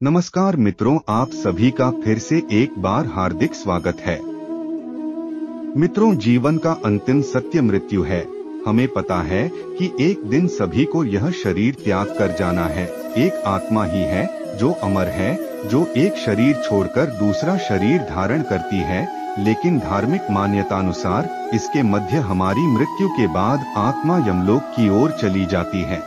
नमस्कार मित्रों, आप सभी का फिर से एक बार हार्दिक स्वागत है। मित्रों, जीवन का अंतिम सत्य मृत्यु है। हमें पता है कि एक दिन सभी को यह शरीर त्याग कर जाना है। एक आत्मा ही है जो अमर है, जो एक शरीर छोड़कर दूसरा शरीर धारण करती है। लेकिन धार्मिक मान्यतानुसार इसके मध्य हमारी मृत्यु के बाद आत्मा यमलोक की ओर चली जाती है।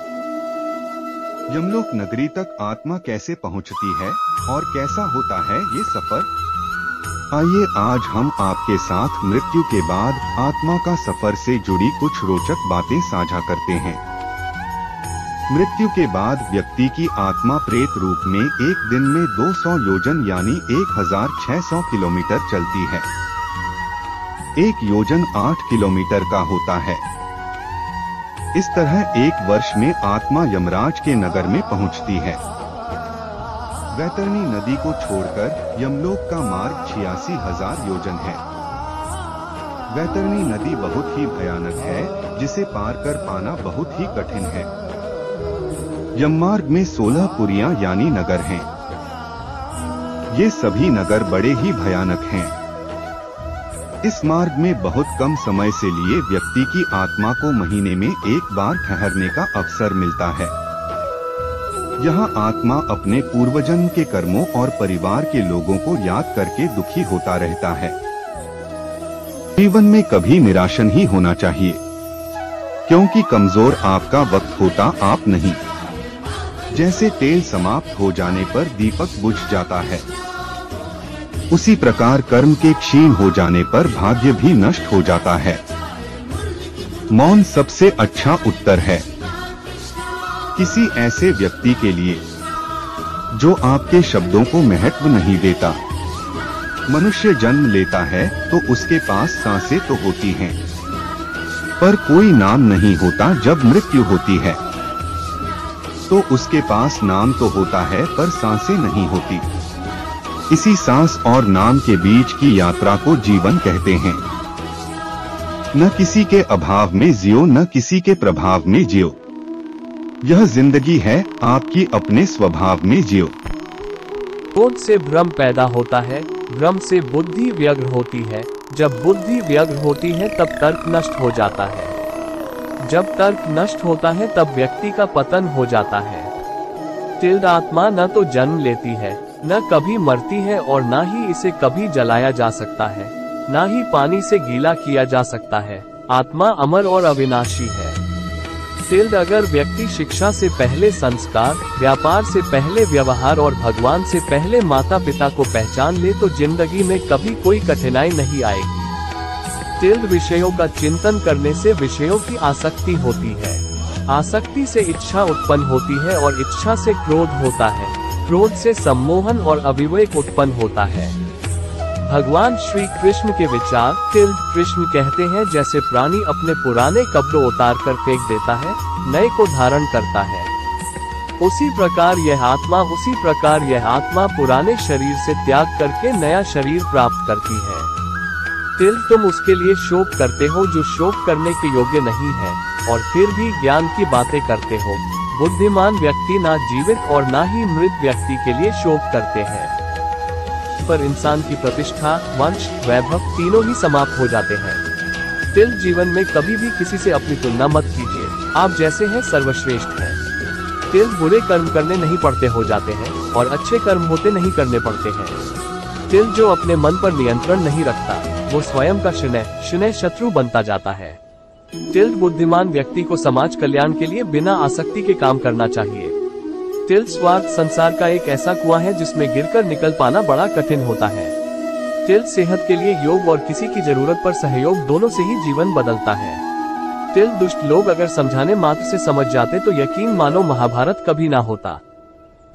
यमलोक नगरी तक आत्मा कैसे पहुंचती है और कैसा होता है ये सफर? आइए आज हम आपके साथ मृत्यु के बाद आत्मा का सफर से जुड़ी कुछ रोचक बातें साझा करते हैं। मृत्यु के बाद व्यक्ति की आत्मा प्रेत रूप में एक दिन में 200 योजन यानी 1600 किलोमीटर चलती है। एक योजन 8 किलोमीटर का होता है। इस तरह एक वर्ष में आत्मा यमराज के नगर में पहुंचती है। वैतरणी नदी को छोड़कर यमलोक का मार्ग 86,000 योजन है। वैतरणी नदी बहुत ही भयानक है, जिसे पार कर पाना बहुत ही कठिन है। यममार्ग में 16 पुरियां यानी नगर हैं। ये सभी नगर बड़े ही भयानक हैं। इस मार्ग में बहुत कम समय से लिए व्यक्ति की आत्मा को महीने में एक बार ठहरने का अवसर मिलता है। यहाँ आत्मा अपने पूर्वजन्म के कर्मों और परिवार के लोगों को याद करके दुखी होता रहता है। जीवन में कभी निराश नहीं होना चाहिए, क्योंकि कमजोर आपका वक्त होता आप नहीं। जैसे तेल समाप्त हो जाने पर दीपक बुझ जाता है, उसी प्रकार कर्म के क्षीण हो जाने पर भाग्य भी नष्ट हो जाता है। मौन सबसे अच्छा उत्तर है। किसी ऐसे व्यक्ति के लिए जो आपके शब्दों को महत्व नहीं देता। मनुष्य जन्म लेता है तो उसके पास सांसें तो होती हैं, पर कोई नाम नहीं होता। जब मृत्यु होती है तो उसके पास नाम तो होता है, पर सांसें नहीं होती। इसी सांस और नाम के बीच की यात्रा को जीवन कहते हैं। न किसी के अभाव में जियो, न किसी के प्रभाव में जियो। यह जिंदगी है, आपकी अपने स्वभाव में जियो। क्रोध से भ्रम पैदा होता है, भ्रम से बुद्धि व्यग्र होती है। जब बुद्धि व्यग्र होती है तब तर्क नष्ट हो जाता है। जब तर्क नष्ट होता है तब व्यक्ति का पतन हो जाता है। तिल्द आत्मा न तो जन्म लेती है, न कभी मरती है, और न ही इसे कभी जलाया जा सकता है, न ही पानी से गीला किया जा सकता है। आत्मा अमर और अविनाशी है। तिल्द अगर व्यक्ति शिक्षा से पहले संस्कार, व्यापार से पहले व्यवहार और भगवान से पहले माता पिता को पहचान ले तो जिंदगी में कभी कोई कठिनाई नहीं आएगी। तिल्द विषयों का चिंतन करने से विषयों की आसक्ति होती है। आसक्ति से इच्छा उत्पन्न होती है और इच्छा से क्रोध होता है। क्रोध से सम्मोहन और अविवेक उत्पन्न होता है। भगवान श्री कृष्ण के विचार तिल्द कृष्ण कहते हैं, जैसे प्राणी अपने पुराने कपड़े उतार कर फेंक देता है, नए को धारण करता है, उसी प्रकार यह आत्मा पुराने शरीर से त्याग करके नया शरीर प्राप्त करती है। तिल्द तुम उसके लिए शोक करते हो जो शोक करने के योग्य नहीं है, और फिर भी ज्ञान की बातें करते हो। बुद्धिमान व्यक्ति ना जीवित और ना ही मृत व्यक्ति के लिए शोक करते हैं, पर इंसान की प्रतिष्ठा, वंश, वैभव तीनों ही समाप्त हो जाते हैं। तिल्द जीवन में कभी भी किसी से अपनी तुलना मत कीजिए। आप जैसे हैं सर्वश्रेष्ठ हैं। तिल्द बुरे कर्म करने नहीं पड़ते हो जाते हैं, और अच्छे कर्म होते नहीं करने पड़ते हैं। तिल्द जो अपने मन पर नियंत्रण नहीं रखता, वो स्वयं का शनैः शत्रु बनता जाता है। तिल्द बुद्धिमान व्यक्ति को समाज कल्याण के लिए बिना आसक्ति के काम करना चाहिए। तिल्द स्वार्थ संसार का एक ऐसा कुआं है जिसमें गिरकर निकल पाना बड़ा कठिन होता है। तिल्द सेहत के लिए योग और किसी की जरूरत पर सहयोग दोनों से ही जीवन बदलता है। तिल्द दुष्ट लोग अगर समझाने मात्र से समझ जाते तो यकीन मानो महाभारत कभी ना होता।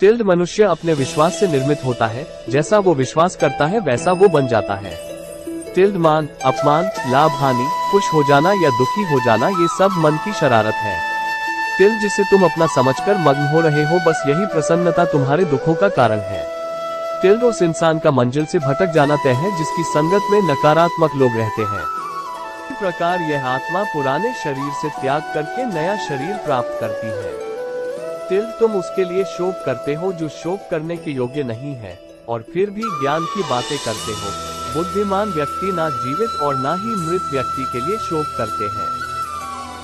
तिल्द मनुष्य अपने विश्वास से निर्मित होता है, जैसा वो विश्वास करता है वैसा वो बन जाता है। तिल्द मान, अपमान, लाभ हानि, खुश हो जाना या दुखी हो जाना, ये सब मन की शरारत है। तिल्द जिसे तुम अपना समझकर मग्न हो रहे हो, बस यही प्रसन्नता तुम्हारे दुखों का कारण है। तिल्द उस इंसान का मंजिल से भटक जाना तय है जिसकी संगत में नकारात्मक लोग रहते हैं। इसी प्रकार यह आत्मा पुराने शरीर से त्याग करके नया शरीर प्राप्त करती है। तिल तुम उसके लिए शोक करते हो जो शोक करने के योग्य नहीं है, और फिर भी ज्ञान की बातें करते हो। बुद्धिमान व्यक्ति ना जीवित और ना ही मृत व्यक्ति के लिए शोक करते हैं।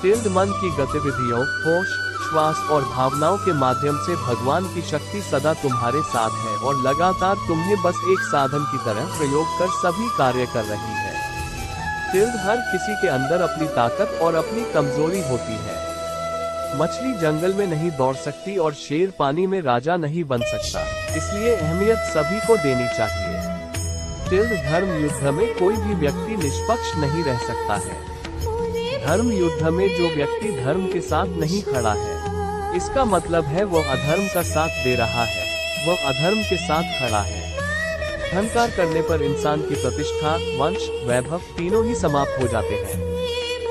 तिल मन की गतिविधियों, होश, श्वास और भावनाओं के माध्यम से भगवान की शक्ति सदा तुम्हारे साथ है और लगातार तुम्हें बस एक साधन की तरह प्रयोग कर सभी कार्य कर रही है। तिल हर किसी के अंदर अपनी ताकत और अपनी कमजोरी होती है। मछली जंगल में नहीं दौड़ सकती और शेर पानी में राजा नहीं बन सकता, इसलिए अहमियत सभी को देनी चाहिए। तिल धर्म युद्ध में कोई भी व्यक्ति निष्पक्ष नहीं रह सकता है। धर्म युद्ध में जो व्यक्ति धर्म के साथ नहीं खड़ा है, इसका मतलब है वो अधर्म का साथ दे रहा है, वो अधर्म के साथ खड़ा है। अहंकार करने पर इंसान की प्रतिष्ठा, वंश, वैभव तीनों ही समाप्त हो जाते हैं।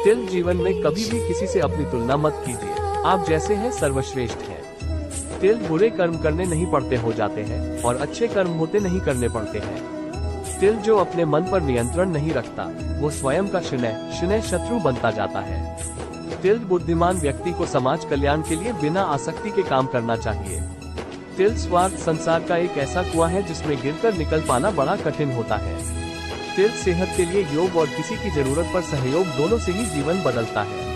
तिल जीवन में कभी भी किसी से अपनी तुलना मत कीजिए, आप जैसे हैं सर्वश्रेष्ठ हैं। तिल बुरे कर्म करने नहीं पड़ते हो जाते हैं और अच्छे कर्म होते नहीं करने पड़ते हैं। तिल जो अपने मन पर नियंत्रण नहीं रखता, वो स्वयं का शनै शत्रु बनता जाता है। तिल बुद्धिमान व्यक्ति को समाज कल्याण के लिए बिना आसक्ति के काम करना चाहिए। तिल स्वार्थ संसार का एक ऐसा कुआं है जिसमें गिरकर निकल पाना बड़ा कठिन होता है। तिल सेहत के लिए योग और किसी की जरूरत पर सहयोग दोनों से ही जीवन बदलता है।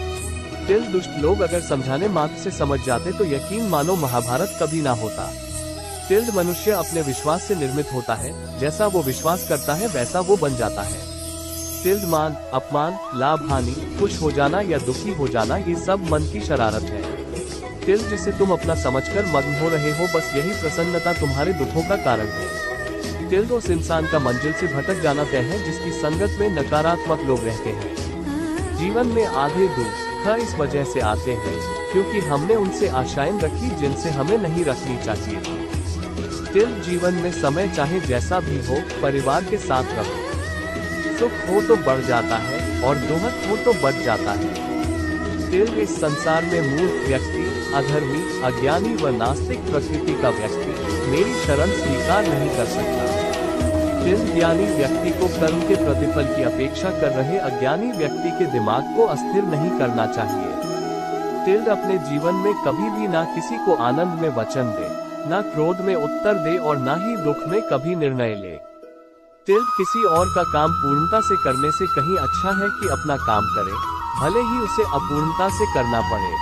तिल दुष्ट लोग अगर समझाने मात्र से समझ जाते तो यकीन मानो महाभारत कभी ना होता। तिल मनुष्य अपने विश्वास से निर्मित होता है, जैसा वो विश्वास करता है वैसा वो बन जाता है। तिल मान, अपमान, लाभ हानि, खुश हो जाना या दुखी हो जाना, ये सब मन की शरारत है। तिल जिसे तुम अपना समझकर मग्न हो रहे हो, बस यही प्रसन्नता तुम्हारे दुखों का कारण है। तिल उस इंसान का मंजिल से भटक जाना तय है जिसकी संगत में नकारात्मक लोग रहते हैं। जीवन में आधे दुख इस वजह से आते हैं क्योंकि हमने उनसे आशाएं रखी जिनसे हमें नहीं रखनी चाहिए थी। तिल जीवन में समय चाहे जैसा भी हो, परिवार के साथ रहो। सुख हो तो बढ़ जाता है और दुख हो तो बढ़ जाता है। तिल इस संसार में मूर्ख व्यक्ति, अधर्मी, अज्ञानी व नास्तिक प्रकृति का व्यक्ति मेरी शरण स्वीकार नहीं कर सकता। तिल ज्ञानी व्यक्ति को कर्म के प्रतिफल की अपेक्षा कर रहे अज्ञानी व्यक्ति के दिमाग को अस्थिर नहीं करना चाहिए। तिल अपने जीवन में कभी भी ना किसी को आनंद में वचन दे, ना क्रोध में उत्तर दे और ना ही दुख में कभी निर्णय ले। तिल किसी और का काम पूर्णता से करने से कहीं अच्छा है कि अपना काम करे, भले ही उसे अपूर्णता से करना पड़े।